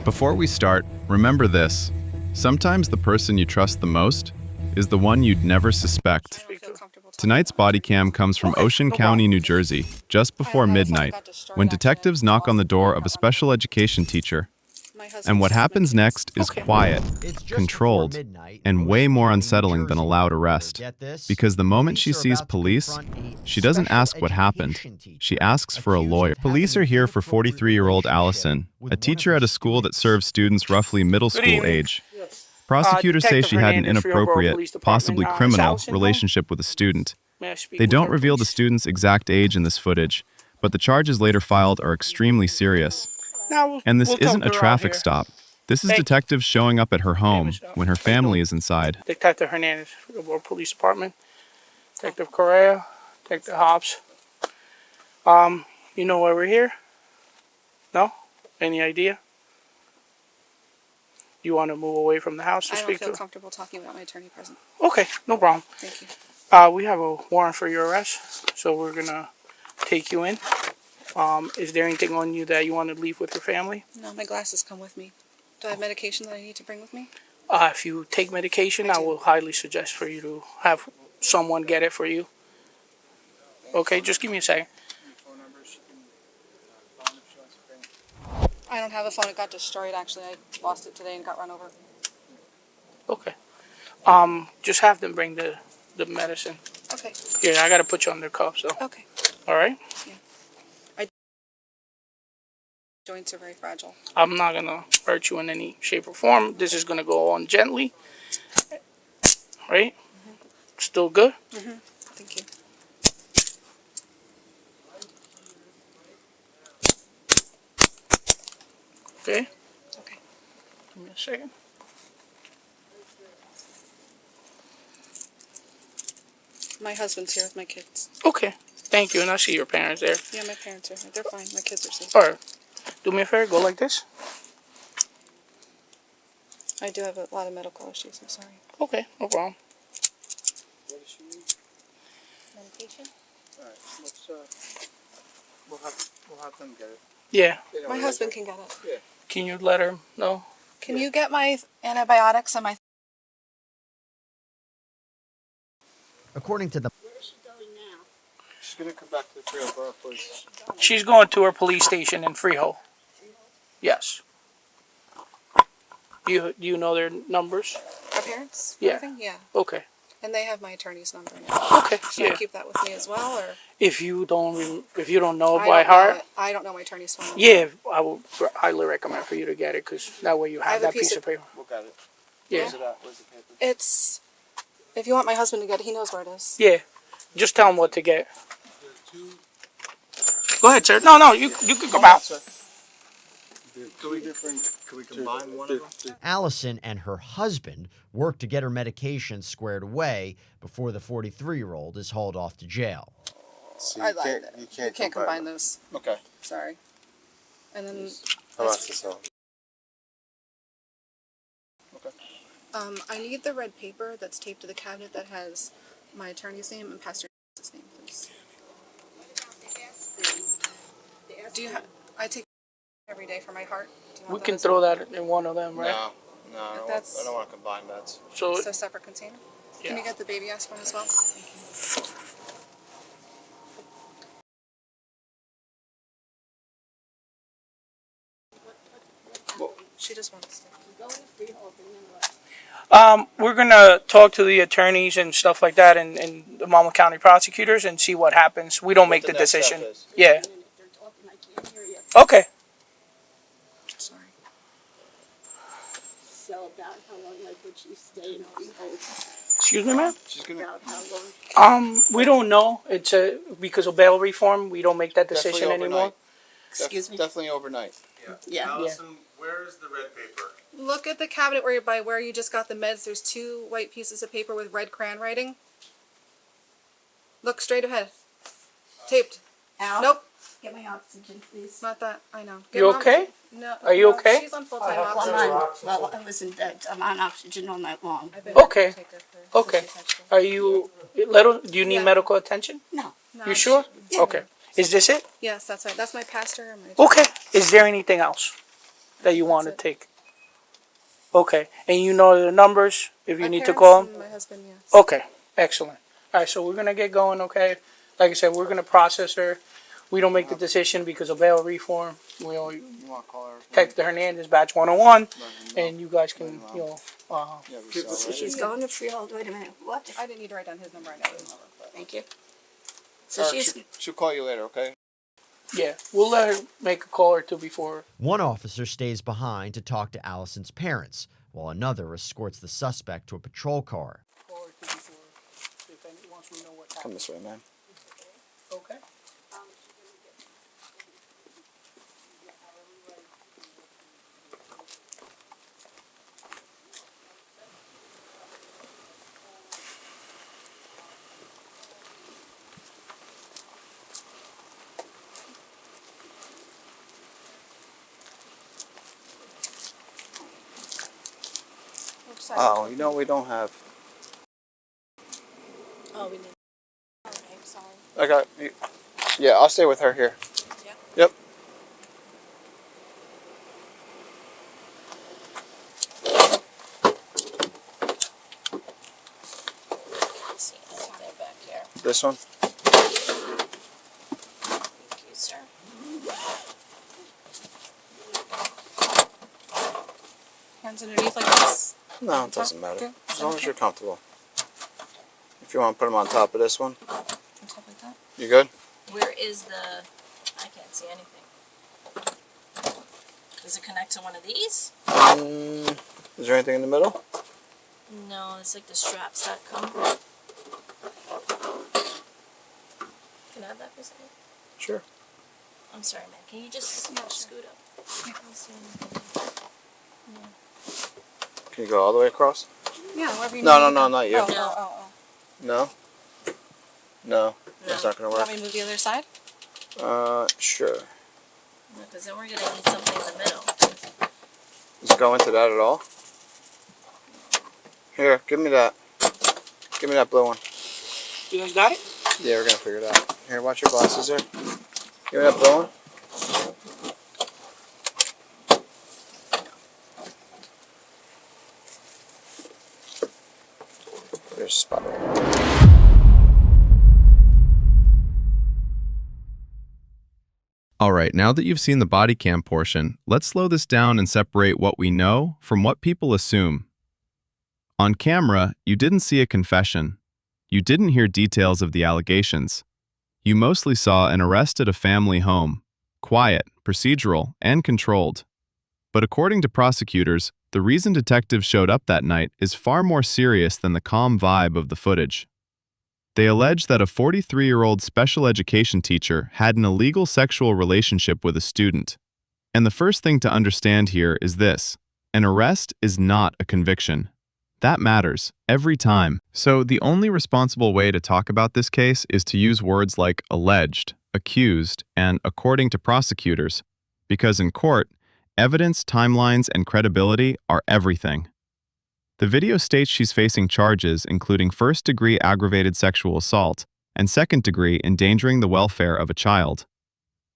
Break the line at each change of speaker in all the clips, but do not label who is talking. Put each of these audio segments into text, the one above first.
Before we start, remember this. Sometimes the person you trust the most is the one you'd never suspect. Tonight's body cam comes from Ocean County, New Jersey, just before midnight, when detectives knock on the door of a special education teacher. And what happens next is quiet, controlled, and way more unsettling than a loud arrest. Because the moment she sees police, she doesn't ask what happened. She asks for a lawyer. Police are here for 43-year-old Allison, a teacher at a school that serves students roughly middle school age. Prosecutors say she had an inappropriate, possibly criminal, relationship with a student. They don't reveal the student's exact age in this footage, but the charges later filed are extremely serious. And this isn't a traffic stop. This is detectives showing up at her home when her family is inside.
Detective Hernandez, Figueroa Police Department. Detective Correa, Detective Hobbs. You know why we're here? No? Any idea? You want to move away from the house to speak to?
I don't feel comfortable talking without my attorney present.
Okay, no problem.
Thank you.
We have a warrant for your arrest, so we're gonna take you in. Is there anything on you that you want to leave with your family?
No, my glasses come with me. Do I have medication that I need to bring with me?
If you take medication, I will highly suggest for you to have someone get it for you. Okay, just give me a second.
I don't have a phone. It got destroyed, actually. I lost it today and got run over.
Okay. Just have them bring the medicine.
Okay.
Here, I gotta put you under cuffs, so.
Okay.
All right?
Yeah. My joints are very fragile.
I'm not gonna hurt you in any shape or form. This is gonna go on gently. Right? Still good?
Thank you.
Okay.
Okay.
Give me a second.
My husband's here with my kids.
Okay. Thank you, and I see your parents there.
Yeah, my parents are here. They're fine. My kids are safe.
All right. Do me a favor. Go like this.
I do have a lot of medical issues. I'm sorry.
Okay. No problem.
What does she need?
Medication?
All right. Let's we'll have them get it.
Yeah.
They know
My
what it
husband
is.
can get it.
Yeah.
Can you let her know?
Can you get my antibiotics and my...
According to the
Where is she going now?
She's gonna come back to the Freehold Borough Police.
She's going to her police station in Freehold. Yes. Do you know their numbers?
Our parents?
Yeah.
Everything? Yeah.
Okay.
And they have my attorney's number now.
Okay.
Should I
Yeah.
keep that with me as well, or...
If you don't know
I
by
don't know
heart,
it. I don't know my attorney's phone number.
yeah, I will highly recommend for you to get it, because that way you
I
have
have a
that
piece
piece
of-
of paper.
We'll get it.
Yeah.
Where's it at? Where's the paper?
It's... If you want my husband to get it, he knows where it is.
Yeah. Just tell them what to get. Go ahead, sir. No, you can come out.
Can we combine one of them?
Allison and her husband worked to get her medication squared away before the 43-year-old is hauled off to jail.
So
I lied.
you
You can't combine those.
Okay.
Sorry. And then...
How about this one? Okay.
I need the red paper that's taped to the cabinet that has my attorney's name and Pastor name, please. Do you have... I take every day for my heart. Do you
We
want
can
as
throw
well?
that in one of them, right?
No, I don't,
That's-
I don't want to combine meds.
So,
So separate container? Can you
yeah.
get the baby aspirin as well? Thank you. She just wants to.
Go to Freehold and then what?
We're gonna talk to the attorneys and stuff like that, and the Monmouth County prosecutors, and see what happens. We don't make the
next step
decision.
is.
Yeah.
They're talking, I can't hear you.
Okay.
Sorry.
So about how long, like, would she stay in Freehold?
Excuse me, ma'am.
She's gonna
About how long?
We don't know. It's because of bail reform, we don't make that decision
definitely
anymore.
overnight.
Excuse me?
Definitely overnight.
Yeah.
Allison, where is the red paper?
Look at the cabinet where you just got the meds. There's 2 white pieces of paper with red crayon writing. Look straight ahead. Taped.
Al?
Nope.
Get my oxygen, please.
It's not that. I know.
You
Get
okay?
No.
Are you
no,
okay?
She's on full-time
Well,
oxygen.
I wasn't dead. I'm on oxygen all night long.
I've been
Okay.
take her for-
Okay.
she touched her.
Are you do you need
Yeah.
medical attention?
No.
No,
You sure?
Yeah.
Okay. Is this it?
Yes, that's right. That's my pastor and my...
Okay. Is there anything else? that you want to
That's it.
take? Okay, and you know the numbers if you
My
need to
parents
call them?
and my husband, yes.
Okay, excellent. All right, so we're gonna get going, okay? Like I said, we're gonna process her. We don't make the decision because of bail reform. We'll
You want to call her?
text the Hernandez batch 101, and you guys can,
She's going to Freehold. Wait a minute. What?
I didn't need to write down his number. I know his number. But.
Thank you. So she's.
She'll call you later, okay?
yeah, we'll let her make a call or two before.
One officer stays behind to talk to Allison's parents, while another escorts the suspect to a patrol car.
Call or two before, if any, once we know what
Come
happened.
this way, man.
Okay.
Which side?
Oh, you know we don't have.
Oh, we need. Okay, sorry.
I got. Yeah, I'll stay with her here.
Yeah.
Yep.
See, they're back here.
This one.
Thank you, sir.
Hands underneath like this.
No, it doesn't matter.
Okay.
As long as you're comfortable. If you want to put them on top of this one,
On top like that.
you good?
Where is the? I can't see anything. Does it connect to one of these?
Is there anything in the middle?
No, it's like the straps that come. Can I have that for a second?
Sure.
I'm sorry, man. Can you just scoot up? I don't see anything.
Can you go all the way across?
Yeah, wherever you
No,
need.
no, no, not you.
Oh,
No.
oh, oh, oh.
No? No, that's not gonna
You
work.
want me to move the other side?
Sure.
Because then we're gonna need something in the middle.
Does it go into that at all? Here, give me that. Give me that blue one.
You guys got it?
Yeah, we're gonna figure it out. Here, watch your glasses here. Give me that blue one. There's a spot right here.
All right, now that you've seen the body cam portion, let's slow this down and separate what we know from what people assume. On camera, you didn't see a confession. You didn't hear details of the allegations. You mostly saw an arrest at a family home, quiet, procedural, and controlled. But according to prosecutors, the reason detectives showed up that night is far more serious than the calm vibe of the footage. They allege that a 43-year-old special education teacher had an illegal sexual relationship with a student. And the first thing to understand here is this: an arrest is not a conviction. That matters, every time. So the only responsible way to talk about this case is to use words like alleged, accused, and according to prosecutors, because in court, evidence, timelines, and credibility are everything. The video states she's facing charges including first-degree aggravated sexual assault and second-degree endangering the welfare of a child.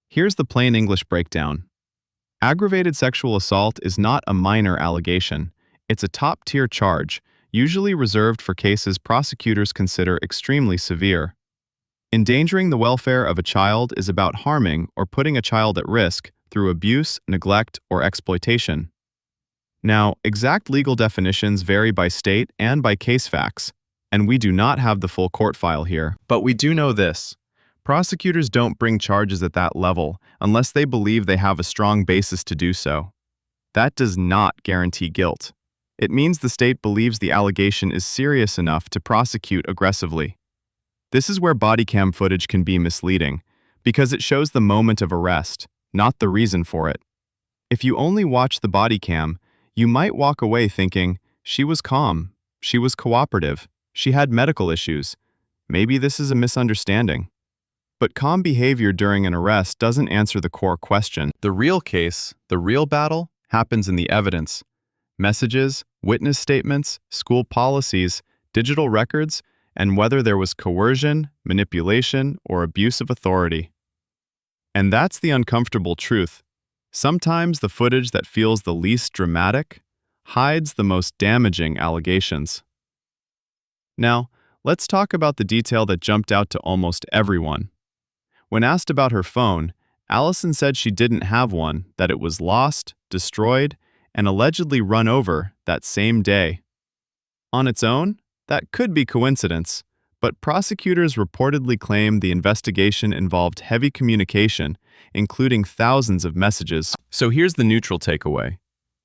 Here's the plain English breakdown. Aggravated sexual assault is not a minor allegation. It's a top-tier charge, usually reserved for cases prosecutors consider extremely severe. Endangering the welfare of a child is about harming or putting a child at risk through abuse, neglect, or exploitation. Now, exact legal definitions vary by state and by case facts, and we do not have the full court file here. But we do know this: prosecutors don't bring charges at that level unless they believe they have a strong basis to do so. That does not guarantee guilt. It means the state believes the allegation is serious enough to prosecute aggressively. This is where body cam footage can be misleading, because it shows the moment of arrest, not the reason for it. If you only watch the body cam, you might walk away thinking, she was calm, she was cooperative, she had medical issues. Maybe this is a misunderstanding. But calm behavior during an arrest doesn't answer the core question. The real case, the real battle, happens in the evidence. Messages, witness statements, school policies, digital records, and whether there was coercion, manipulation, or abuse of authority. And that's the uncomfortable truth. Sometimes the footage that feels the least dramatic hides the most damaging allegations. Now, let's talk about the detail that jumped out to almost everyone. When asked about her phone, Allison said she didn't have one, that it was lost, destroyed, and allegedly run over that same day. On its own, that could be coincidence, but prosecutors reportedly claim the investigation involved heavy communication, including thousands of messages. So here's the neutral takeaway.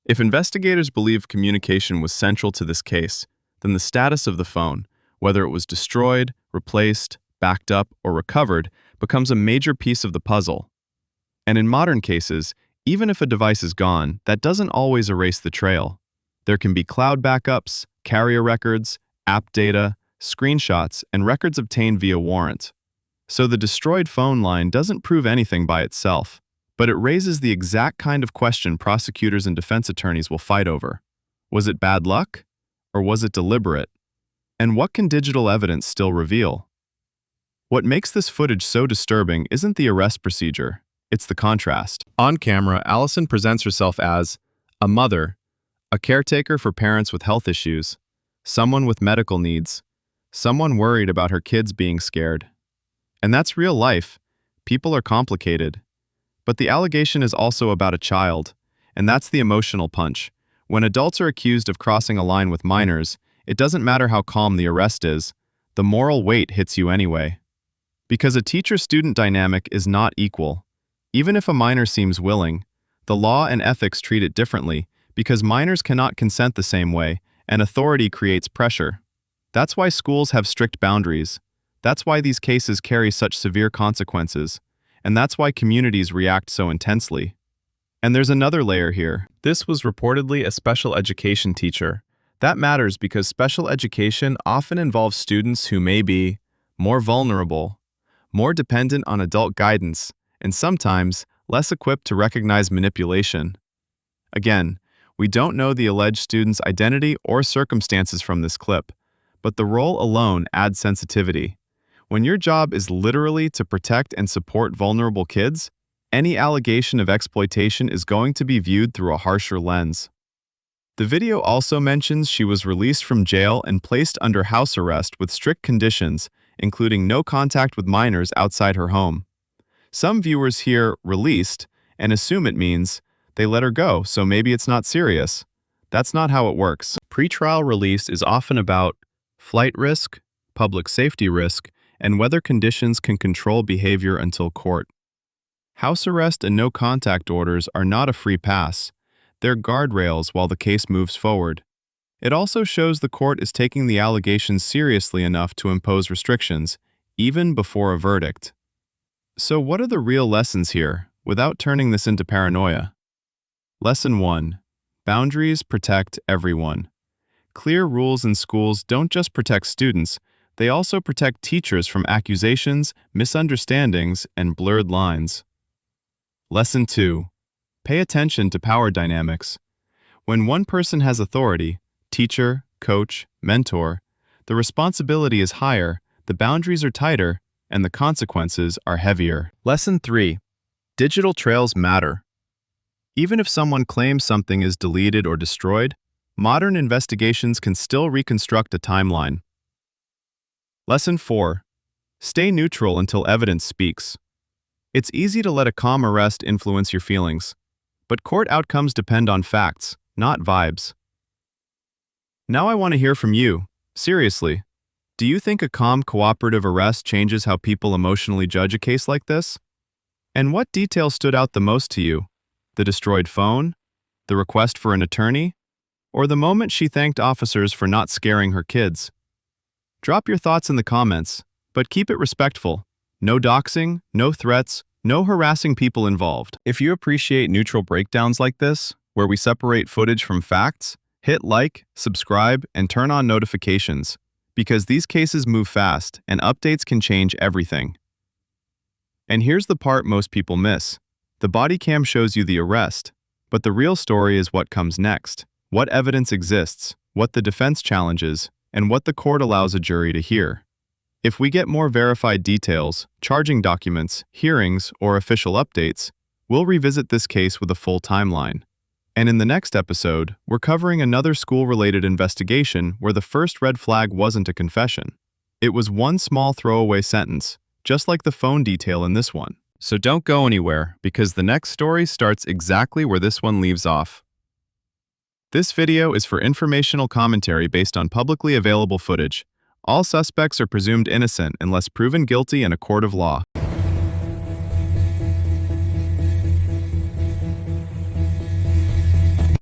If investigators believe communication was central to this case, then the status of the phone, whether it was destroyed, replaced, backed up, or recovered, becomes a major piece of the puzzle. And in modern cases, even if a device is gone, that doesn't always erase the trail. There can be cloud backups, carrier records, app data, screenshots, and records obtained via warrant. So the destroyed phone line doesn't prove anything by itself, but it raises the exact kind of question prosecutors and defense attorneys will fight over. Was it bad luck? Or was it deliberate? And what can digital evidence still reveal? What makes this footage so disturbing isn't the arrest procedure, it's the contrast. On camera, Allison presents herself as a mother, a caretaker for parents with health issues, someone with medical needs, someone worried about her kids being scared. And that's real life. People are complicated. But the allegation is also about a child, and that's the emotional punch. When adults are accused of crossing a line with minors, it doesn't matter how calm the arrest is, the moral weight hits you anyway. Because a teacher-student dynamic is not equal. Even if a minor seems willing, the law and ethics treat it differently because minors cannot consent the same way, and authority creates pressure. That's why schools have strict boundaries. That's why these cases carry such severe consequences. And that's why communities react so intensely. And there's another layer here. This was reportedly a special education teacher. That matters because special education often involves students who may be more vulnerable, more dependent on adult guidance, and sometimes less equipped to recognize manipulation. Again, we don't know the alleged student's identity or circumstances from this clip, but the role alone adds sensitivity. When your job is literally to protect and support vulnerable kids, any allegation of exploitation is going to be viewed through a harsher lens. The video also mentions she was released from jail and placed under house arrest with strict conditions, including no contact with minors outside her home. Some viewers hear released and assume it means they let her go, so maybe it's not serious. That's not how it works. Pretrial release is often about flight risk, public safety risk, and whether conditions can control behavior until court. House arrest and no contact orders are not a free pass. They're guardrails while the case moves forward. It also shows the court is taking the allegations seriously enough to impose restrictions, even before a verdict. So what are the real lessons here, without turning this into paranoia? Lesson 1. Boundaries protect everyone. Clear rules in schools don't just protect students, they also protect teachers from accusations, misunderstandings, and blurred lines. Lesson 2. Pay attention to power dynamics. When one person has authority, teacher, coach, mentor, the responsibility is higher, the boundaries are tighter, and the consequences are heavier. Lesson 3. Digital trails matter. Even if someone claims something is deleted or destroyed, modern investigations can still reconstruct a timeline. Lesson 4. Stay neutral until evidence speaks. It's easy to let a calm arrest influence your feelings, but court outcomes depend on facts, not vibes. Now I want to hear from you. Seriously, do you think a calm, cooperative arrest changes how people emotionally judge a case like this? And what detail stood out the most to you? The destroyed phone? The request for an attorney? Or the moment she thanked officers for not scaring her kids? Drop your thoughts in the comments, but keep it respectful. No doxing, no threats, no harassing people involved. If you appreciate neutral breakdowns like this, where we separate footage from facts, hit like, subscribe, and turn on notifications, because these cases move fast and updates can change everything. And here's the part most people miss. The body cam shows you the arrest, but the real story is what comes next, what evidence exists, what the defense challenges, and what the court allows a jury to hear. If we get more verified details, charging documents, hearings, or official updates, We'll revisit this case with a full timeline. And in the next episode, we're covering another school-related investigation where the first red flag wasn't a confession. It was one small throwaway sentence, just like the phone detail in this one. So don't go anywhere, because the next story starts exactly where this one leaves off. This video is for informational commentary based on publicly available footage. All suspects are presumed innocent unless proven guilty in a court of law.